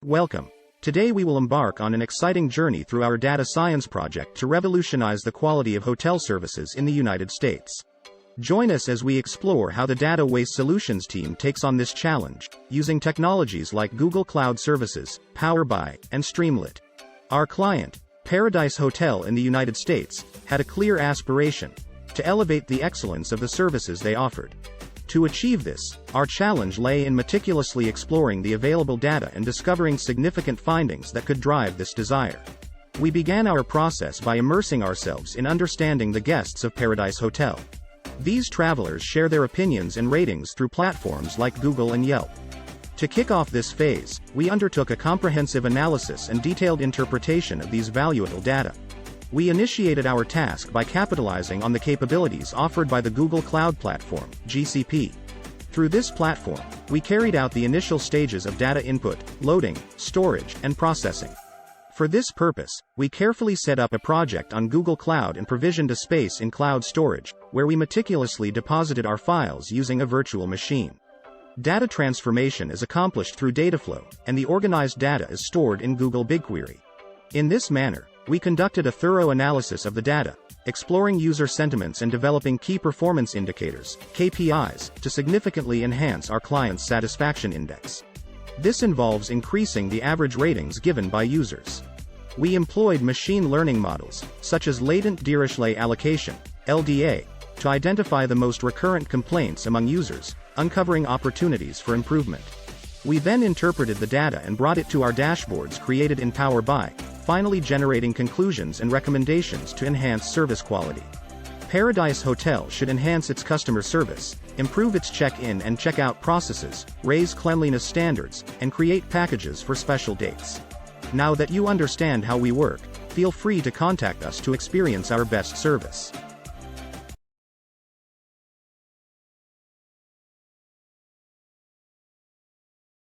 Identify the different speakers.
Speaker 1: Welcome. Today we will embark on an exciting journey through our data science project to revolutionize the quality of hotel services in the United States. Join us as we explore how the Data Wase Solutions team takes on this challenge, using technologies like Google Cloud Services, Power BI, and Streamlit. Our client, Paradise Hotel in the United States, had a clear aspiration: to elevate the excellence of the services they offered. To achieve this, our challenge lay in meticulously exploring the available data and discovering significant findings that could drive this desire. We began our process by immersing ourselves in understanding the guests of Paradise Hotel. These travelers share their opinions and ratings through platforms like Google and Yelp. To kick off this phase, we undertook a comprehensive analysis and detailed interpretation of these valuable data. We initiated our task by capitalizing on the capabilities offered by the Google Cloud Platform, GCP. Through this platform, we carried out the initial stages of data input, loading, storage, and processing. For this purpose, we carefully set up a project on Google Cloud and provisioned a space in cloud storage, where we meticulously deposited our files using a virtual machine. Data transformation is accomplished through Dataflow, and the organized data is stored in Google BigQuery. In this manner, we conducted a thorough analysis of the data, exploring user sentiments and developing key performance indicators, KPIs, to significantly enhance our client's satisfaction index. This involves increasing the average ratings given by users. We employed machine learning models, such as latent Dirichlet allocation, LDA, to identify the most recurrent complaints among users, uncovering opportunities for improvement. We then interpreted the data and brought it to our dashboards created in Power BI, finally generating conclusions and recommendations to enhance service quality. Paradise Hotel should enhance its customer service, improve its check-in and check-out processes, raise cleanliness standards, and create packages for special dates. Now that you understand how we work, feel free to contact us to experience our best service.